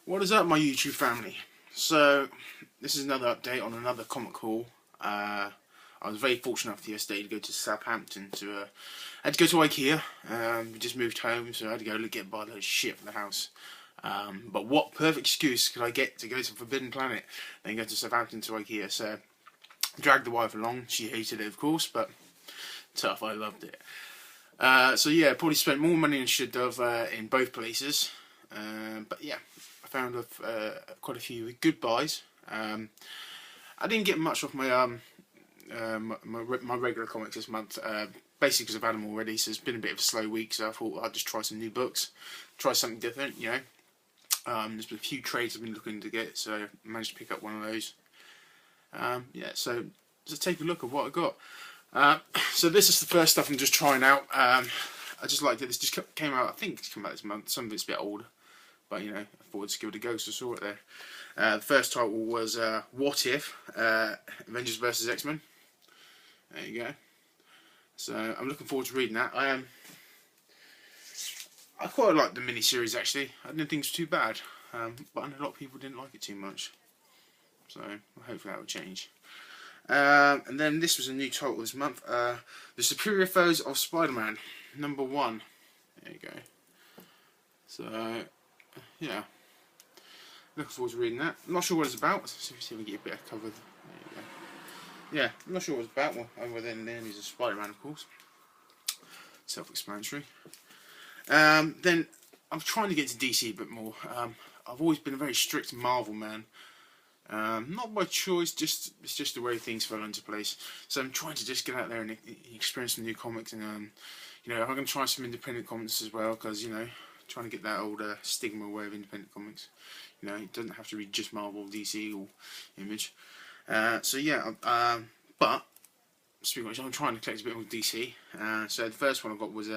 What is up, my YouTube family? So, this is another update on another comic haul. I was very fortunate enough yesterday to go to Southampton I had to go to IKEA. We just moved home, so I had to go get buy a load of shit for the house. But what perfect excuse could I get to go to Forbidden Planet and go to Southampton to IKEA? So, dragged the wife along. She hated it, of course, but tough. I loved it. So yeah, probably spent more money than I should have in both places. But yeah, I found quite a few good buys. I didn't get much off my regular comics this month, basically because I've had them already. So it's been a bit of a slow week. So I thought I'd just try some new books, try something different. There's been a few trades I've been looking to get, so I managed to pick up one of those. Yeah, so let's take a look at what I got. So this is the first stuff I'm just trying out. I just liked it. This just came out, I think it's come out this month. Some of it's a bit older, but I thought I'd just give it a go, so I saw it there. The first title was What If? Avengers vs X-Men. There you go. So I'm looking forward to reading that. I quite liked the mini-series actually. I didn't think it was too bad, but I know a lot of people didn't like it too much. So hopefully that will change. And then this was a new title this month, The Superior Foes of Spider-Man, #1. There you go. So, yeah. Looking forward to reading that. I'm not sure what it's about. Let's see if we can get a bit of cover. There you go. Yeah, I'm not sure what it's about. Well, other than he's a Spider-Man, of course. Self-explanatory. Then, I'm trying to get to DC a bit more. I've always been a very strict Marvel man. Not by choice, it's just the way things fell into place. So I'm trying to just get out there and experience some new comics, and I'm going to try some independent comics as well, because trying to get that old stigma away of independent comics. It doesn't have to be just Marvel, DC, or Image. So yeah, but speaking of which, I'm trying to collect a bit more DC. So the first one I got was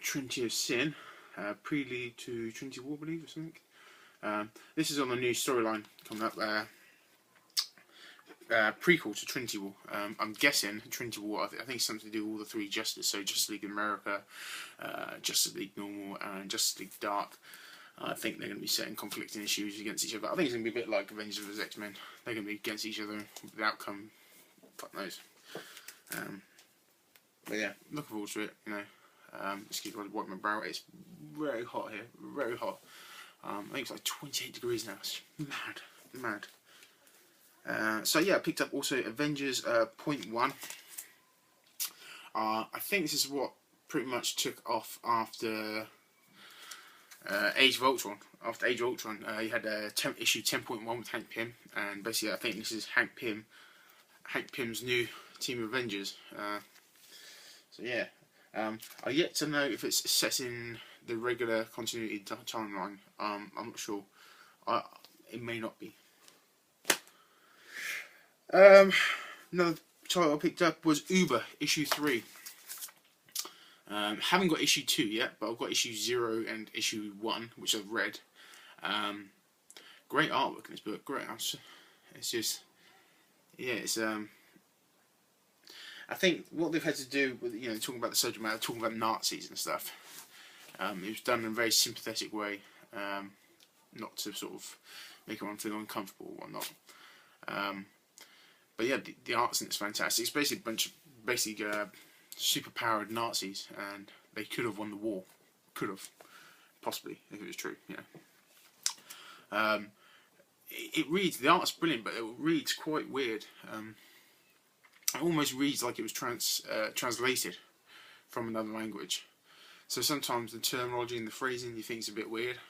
Trinity of Sin, Prelude to Trinity War, I believe, or something. This is on the new storyline coming up, prequel to Trinity War. I'm guessing Trinity War, I think it's something to do with all the three Justice, so Justice League America, Justice League Normal, and Justice League Dark. I think they're going to be setting conflicting issues against each other. I think it's going to be a bit like Avengers vs X-Men. They're going to be against each other. The outcome, fuck knows. But yeah, looking forward to it. Just keep wiping my brow. It's very hot here, very hot. I think it's like 28 degrees now. It's mad. So yeah, I picked up also Avengers Point One. I think this is what pretty much took off after Age of Ultron. After Age of Ultron, you had issue 10.1 with Hank Pym, and basically I think this is Hank Pym's new team of Avengers. So yeah, I yet to know if it's set in the regular continuity timeline. I'm not sure. It may not be. Another title I picked up was Uber, issue 3. Haven't got issue 2 yet, but I've got issue 0 and issue 1, which I've read. Great artwork in this book. Great. It's just, yeah. It's I think what they've had to do with talking about the subject matter, talking about Nazis and stuff. It was done in a very sympathetic way, not to sort of make everyone feel uncomfortable or whatnot. But yeah, the art's in it's fantastic. It's basically a bunch of super-powered Nazis, and they could have won the war. Could have, possibly, if it was true. It reads, the art's brilliant, but it reads quite weird. It almost reads like it was translated from another language. So sometimes the terminology and the phrasing you think is a bit weird,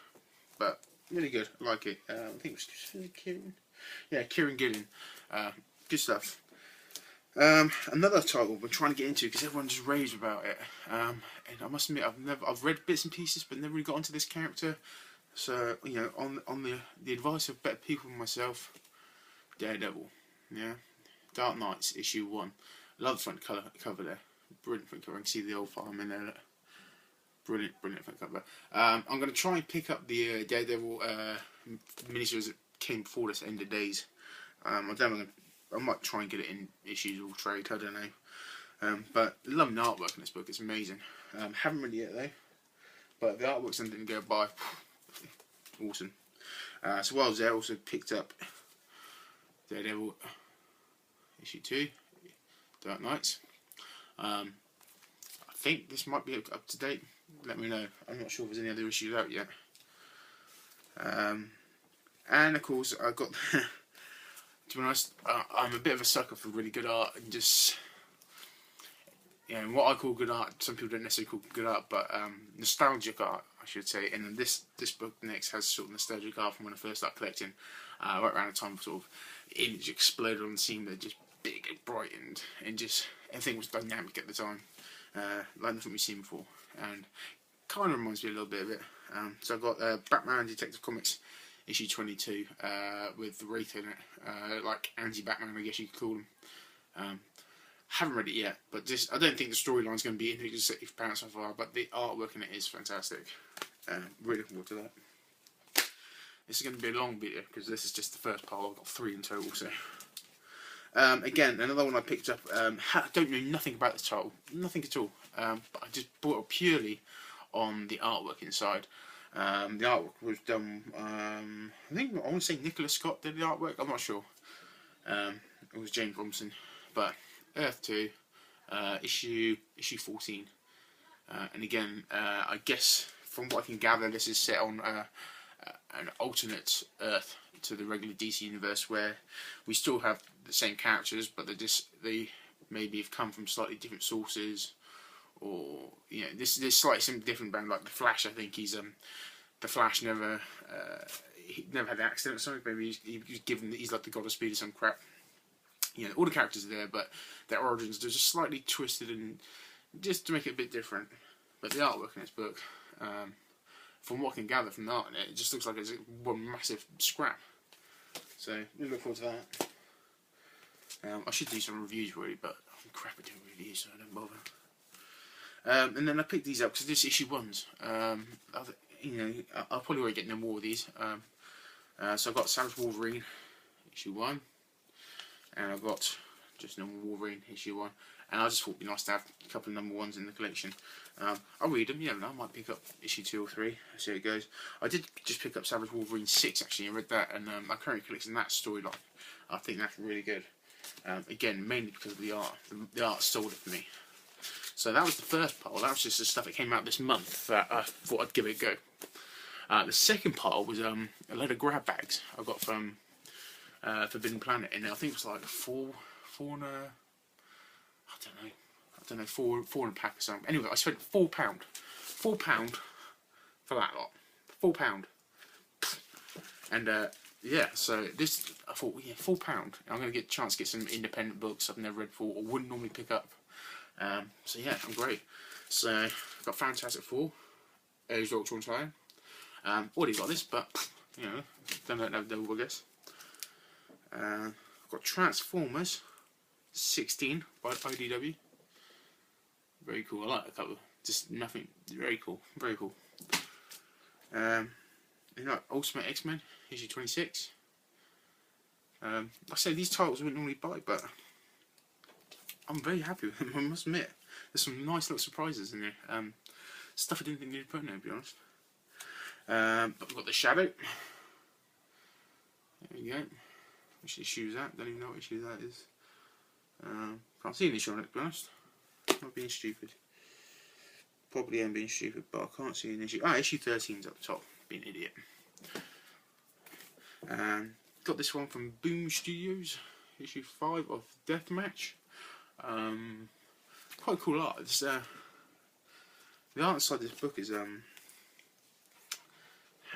but really good. I like it. I think it was Kieran. Yeah, Kieran Gillen. Good stuff. Another title I've been trying to get into because everyone just raves about it. And I must admit, I've read bits and pieces, but never really got into this character. So on the advice of better people than myself, Daredevil. Yeah, Dark Knights issue 1. Love the front cover there. Brilliant front cover. I can see the old farm in there. Brilliant front cover. I'm going to try and pick up the Daredevil miniseries that came before this, End of Days. I might try and get it in issues or trade, I don't know. But loving the artwork in this book, it's amazing. Haven't read it yet though, but the artwork's something to go by. Awesome. So while I was there, I also picked up Daredevil issue 2, Dark Knights. I think this might be up to date. Let me know. I'm not sure if there's any other issues out yet. And of course, I got. To be honest, I'm a bit of a sucker for really good art, and just, you know, what I call good art, some people don't necessarily call good art, but nostalgic art, I should say. And this book next has sort of nostalgic art from when I first started collecting, right around the time of sort of Image exploded on the scene. They're just big and bright, and just everything was dynamic at the time, like nothing we've seen before, and kind of reminds me a little bit of it. So I've got Batman Detective Comics issue 22 with Wraith in it, like anti-Batman, I guess you could call him. Haven't read it yet, but just I don't think the storyline's going to be anything apparent so far, but the artwork in it is fantastic. Really looking forward to that. This is going to be a long video because this is just the first part. I've got 3 in total. So again, another one I picked up. I don't know nothing about this title, nothing at all, but I just bought it purely on the artwork inside. The artwork was done, I think, I want to say Nicholas Scott did the artwork, I'm not sure. It was James Robinson, but Earth 2, issue 14. And again, I guess from what I can gather, this is set on an alternate Earth to the regular DC universe, where we still have the same characters, but they maybe have come from slightly different sources. Or, you know, this slightly something different about, like the Flash. I think he's the Flash never he never had an accident or something. Maybe he's given, he's like the god of speed or some crap. You know, all the characters are there, but their origins are just slightly twisted, and just to make it a bit different. But the artwork in this book, from what I can gather from the art in it, it just looks like it's one massive scrap. So we look forward to that. I should do some reviews really, but I'm crap at doing reviews, so I don't bother. And then I picked these up because this issue 1s. You know, I'll probably won't get no more of these. So I've got Savage Wolverine issue 1, and I've got just normal Wolverine issue 1. And I just thought it'd be nice to have a couple of number 1s in the collection. I'll read them. You never know, I might pick up issue 2 or 3. See how it goes. I did just pick up Savage Wolverine 6 actually. I read that, and I'm currently collecting that storyline. I think that's really good. Again, mainly because of the art. The art sold it for me. So that was the first pile. That was just the stuff that came out this month that I thought I'd give it a go. The second pile was a load of grab bags I got from Forbidden Planet, and I think it was like four and a, I don't know, four in a pack or something. Anyway, I spent £4 for that lot, £4, and yeah. So this, I thought, well, yeah, £4. I'm going to get a chance to get some independent books I've never read before or wouldn't normally pick up. So yeah, I'm great. So I've got Fantastic Four, Age of Ultron Slayer. Already got this, but you know, don't know double, I guess. I've got Transformers 16 by IDW. Very cool. I like the cover. Just nothing. Very cool. Very cool. You know, Ultimate X-Men issue 26. Like I say, these titles I wouldn't normally buy, but I'm very happy with them, I must admit. There's some nice little surprises in there. Stuff I didn't think they'd put in there, to be honest. But we've got The Shadow. There we go. Which issue is that? Don't even know what issue that is. Can't see an issue on it, to be honest. Not being stupid. Probably am being stupid, but I can't see an issue. Issue 13's up the top. Being an idiot. Got this one from Boom Studios. Issue 5 of Deathmatch. Quite cool art. It's, the art inside this book is how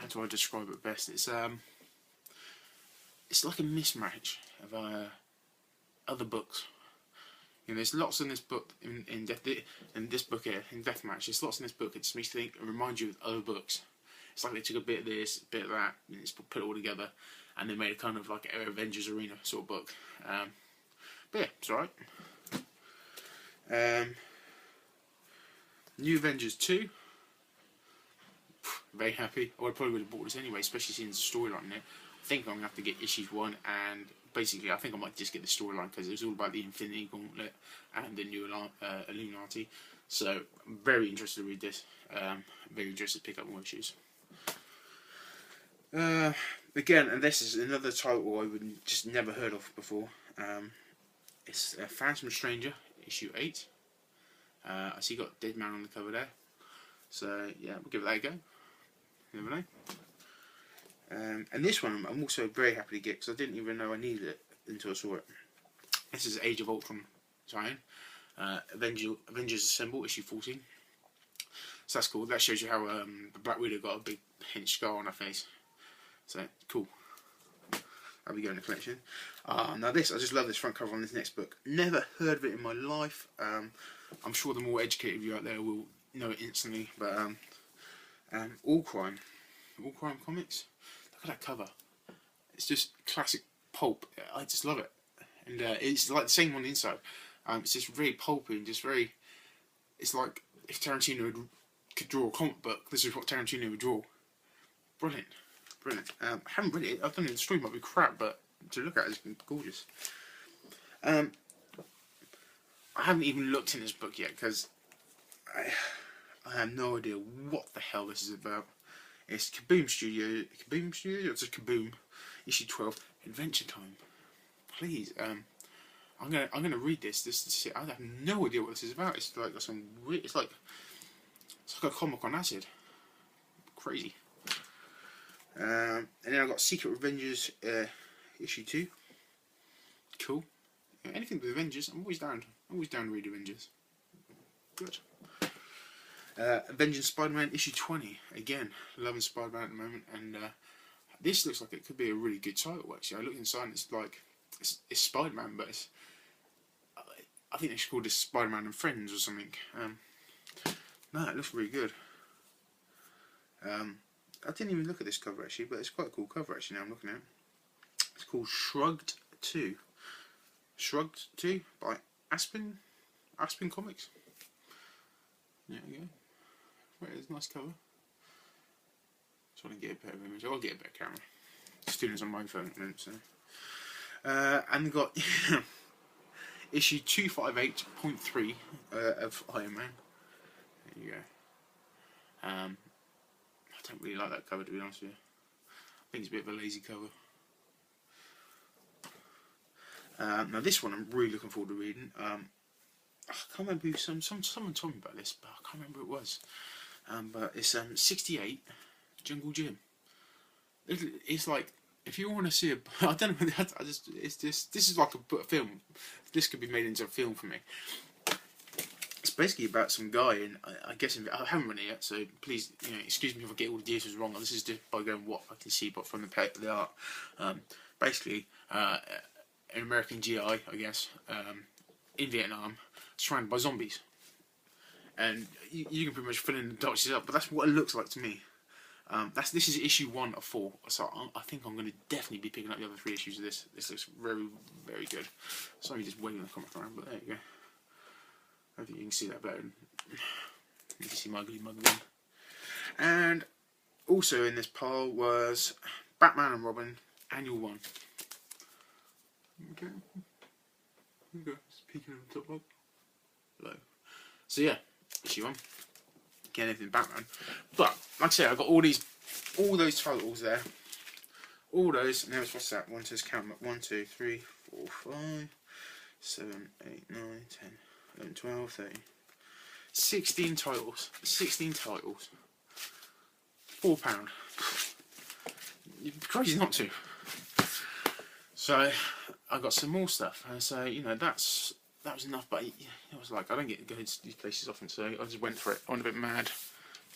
do I describe it best? It's like a mismatch of other books. You know, there's lots in this book in this book here in Deathmatch. There's lots in this book. It just makes you think and remind you of other books. It's like they took a bit of this, a bit of that, and it's put it all together, and they made a kind of like an Avengers Arena sort of book. But yeah, it's alright. New Avengers 2. Very happy. I probably would have bought this anyway, especially seeing the storyline there. I think I'm going to have to get issues 1, and basically I think I might just get the storyline because it was all about the Infinity Gauntlet and the new Illuminati. So I'm very interested to read this. Very interested to pick up more issues. Again, and this is another title I would just never heard of before. It's Phantom Stranger, issue 8. I see you got Dead Man on the cover there. So yeah, we'll give that a go. You never know. And this one I'm also very happy to get because I didn't even know I needed it until I saw it. This is Age of Ultron tie-in. Avengers Assemble, issue 14. So that's cool. That shows you how the Black Widow got a big pinch scar on her face. So cool. I'll be going to collection. Now this, I just love this front cover on this next book. Never heard of it in my life. I'm sure the more educated of you out there will know it instantly. But All Crime Comics. Look at that cover. It's just classic pulp. I just love it, and it's like the same on the inside. It's just very pulpy and just very. It's like if Tarantino could draw a comic book, this is what Tarantino would draw. Brilliant. I haven't read it. I've done it. The story might be crap, but to look at it's gorgeous. I haven't even looked in this book yet because I have no idea what the hell this is about. It's Kaboom Studio. It's just Kaboom. Issue 12. Adventure Time. Please. I'm gonna read this. I have no idea what this is about. It's like some weird. It's like a comic on acid. Crazy. And then I've got Secret Avengers issue 2. Cool. Yeah, anything with Avengers, I'm always down. To read Avengers. Good. Avengers Spider-Man issue 20. Again, loving Spider-Man at the moment, and this looks like it could be a really good title. Actually, I look inside and it's like it's Spider-Man, but it's I think they should call this Spider-Man and Friends or something. No, it looks really good. I didn't even look at this cover actually, but it's quite a cool cover actually now I'm looking at it. It's called Shrugged 2. Shrugged 2 by Aspen Comics. There you go. Right, it's a nice cover. Trying to get a better image. I'll get a better camera. Students on my phone at the moment, so. And we've got issue 258.3 of Iron Man. There you go. I don't really like that cover, to be honest with you. I think it's a bit of a lazy cover. Now this one I'm really looking forward to reading. I can't remember who someone told me about this, but I can't remember who it was. But it's 68 Jungle Gym. It's like if you want to see I don't know. This is like a film. This could be made into a film for me. It's basically about some guy, and I guess I haven't read it yet, so please, excuse me if I get all the details wrong. This is just by going what I can see, but from the art. Basically, an American GI, I guess, in Vietnam, surrounded by zombies, and you can pretty much fill in the dots up. But that's what it looks like to me. This is issue 1 of 4, so I think I'm going to definitely be picking up the other 3 issues of this. This looks very, very good. Sorry, just waving the comic around, but there you go. I think you can see that better. You can see my ugly mug again. And also in this pile was Batman and Robin, Annual 1. Okay. Just peeking on the top log. Hello. So yeah, issue 1. Again, anything Batman. But like I say, I've got all those titles there. All those. Now what's that? One, just count them up. 1, 2, 3, 4, 5, 7, 8, 9, 10. 11, 12, 13, 16 titles. 16 titles. £4. You'd be crazy not to. So I got some more stuff, and so that was enough. But it was like I don't get to go to these places often, so I just went for it. I went a bit mad.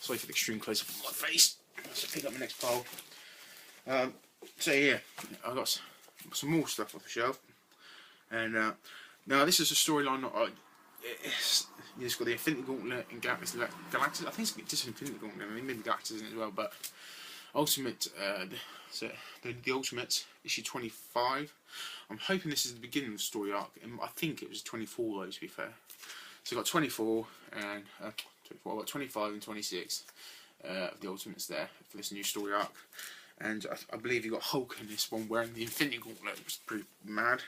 Sorry for the extreme close up of my face. Let's pick up my next pile. So yeah, I got some more stuff off the shelf, and now this is a storyline that it's got the Infinity Gauntlet and Galactus. I think it's just Infinity Gauntlet. I mean, maybe Galactus in it as well, but Ultimate. So the Ultimates issue 25. I'm hoping this is the beginning of the story arc, and I think it was 24 though, to be fair. So I've got 24 and 24. I've got 25 and 26 of the Ultimates there for this new story arc, and I believe you got Hulk in this one wearing the Infinity Gauntlet, which is pretty mad.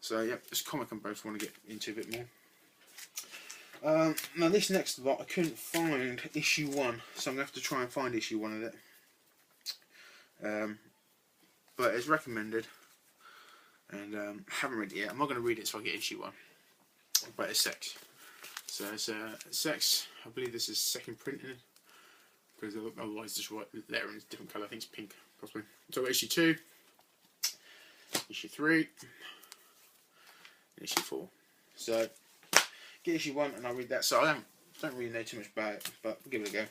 So yeah, this comic I both want to get into a bit more. Now this next lot I couldn't find issue 1, so I'm going to have to try and find issue 1 of it. but it's recommended, and haven't read it yet. I'm not going to read it so I get issue 1, but it's Sex. So it's Sex. I believe this is second printing, because otherwise just write lettering is a different colour. I think it's pink, possibly. So issue 2, issue 3, and issue 4. So get issue 1 and I'll read that. So I don't really know too much about it, but we'll give it a go.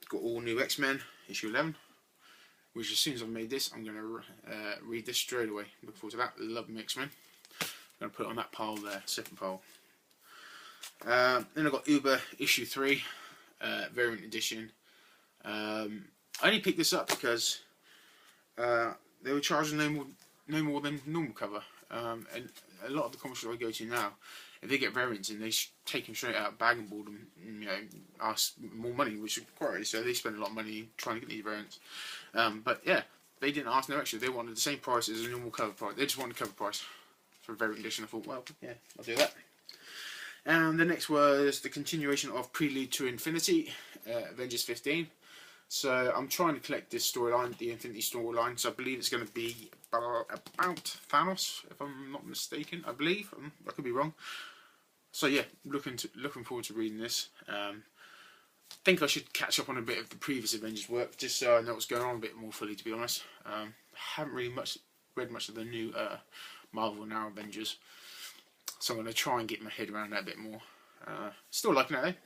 Got all new X-Men, issue 11, which as soon as I've made this, I'm going to read this straight away. Look forward to that. Love X-Men. I'm going to put it on that pile there, second pile. Then I've got Uber issue 3, variant edition. I only picked this up because they were charging no more than normal cover. And a lot of the comic shops I go to now, if they get variants in, they take them straight out of bag and board and, you know, ask more money, which is quite right. So they spend a lot of money trying to get these variants. But yeah, they didn't ask no extra. They wanted the same price as a normal cover price. They just wanted cover price for a variant edition. I thought, well, yeah, I'll do that. And the next was the continuation of Prelude to Infinity, Avengers 15. So I'm trying to collect this storyline, the Infinity storyline. So I believe it's going to be about Thanos, if I'm not mistaken. I believe I could be wrong. So yeah, looking forward to reading this. Think I should catch up on a bit of the previous Avengers work, just so I know what's going on a bit more fully. To be honest, I haven't really read much of the new Marvel Now Avengers, so I'm going to try and get my head around that a bit more. Still liking it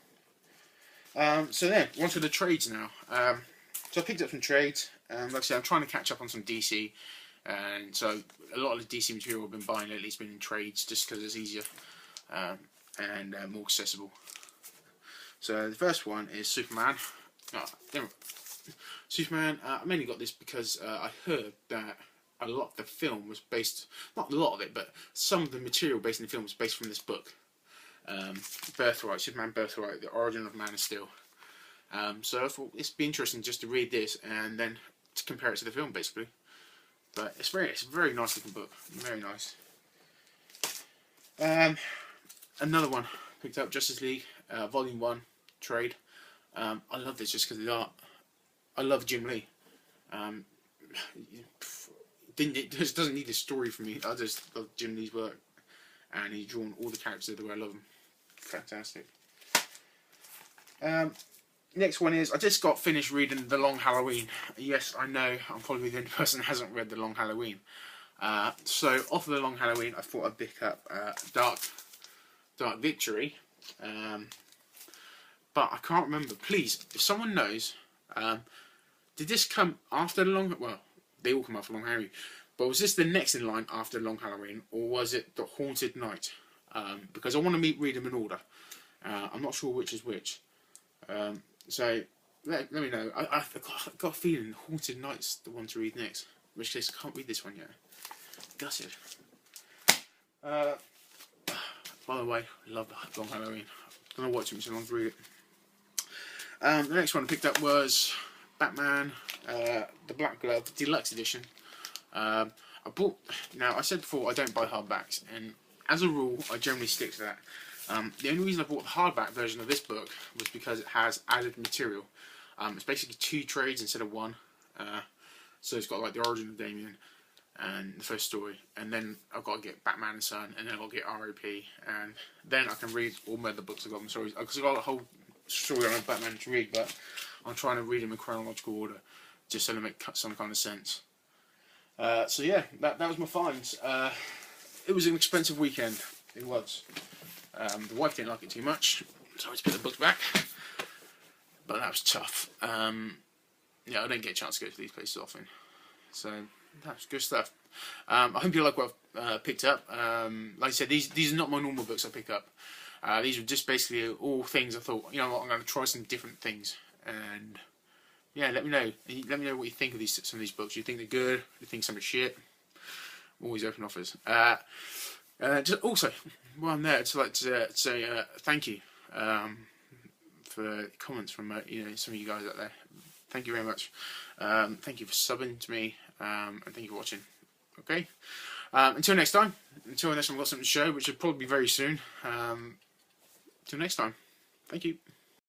though. So then, on to the trades now. So I picked up some trades. Like I said, I'm trying to catch up on some DC, and so a lot of the DC material I've been buying lately has been in trades, just because it's easier and more accessible. So the first one is Superman. Superman. I mainly got this because I heard that a lot of the film was based, not a lot of it, but some of the material based in the film was based from this book. Birthright, Superman Birthright, The Origin of Man of Steel. So I thought it'd be interesting just to read this and then to compare it to the film, basically. But it's a very nice looking book, very nice. Another one picked up, Justice League, Volume 1 trade. I love this just because of the art. I love Jim Lee. It just doesn't need a story for me. I just love Jim Lee's work, and he's drawn all the characters the way I love them. Fantastic. Next one is, I just got finished reading The Long Halloween. Yes, I know, I'm probably the only person that hasn't read The Long Halloween. So off of The Long Halloween, I thought I'd pick up Dark Victory. But I can't remember. Please, if someone knows, did this come after The Long... Well, they all come after Long Halloween. But was this the next in line after Long Halloween, or was it The Haunted Night? Because I want to read them in order. I'm not sure which is which. So let me know. I've got a feeling Haunted Night's the one to read next. In which case I can't read this one yet. Gutted. By the way, I love Long Halloween. I don't know why it took me so long to read it. The next one I picked up was Batman, the Black Glove Deluxe Edition. I bought. Now I said before I don't buy hardbacks, and as a rule I generally stick to that. The only reason I bought the hardback version of this book was because it has added material. It's basically 2 trades instead of 1. So it's got like the origin of Damian and the first story, and then I've got to get Batman and Son, and then I've got to get R.I.P. and then I can read all my other books I've got. Because I've got a whole story on Batman to read, but I'm trying to read them in chronological order, just so they make some kind of sense. So yeah, that was my finds. It was an expensive weekend. It was. The wife didn't like it too much, so I had to put the books back. But that was tough. Yeah, I don't get a chance to go to these places often. So that's good stuff. I hope you like what I've picked up. Like I said, these are not my normal books I pick up. These were just basically all things I thought, you know what, I'm going to try some different things. And yeah, let me know. Let me know what you think of some of these books. Do you think they're good? Do you think some are shit? Always open offers. Just also, while I'm there, I'd like to say thank you for comments from some of you guys out there. Thank you very much. Thank you for subbing to me, and thank you for watching. Okay. Until next time. Until next time, I've got something to show, which will probably be very soon. Until next time. Thank you.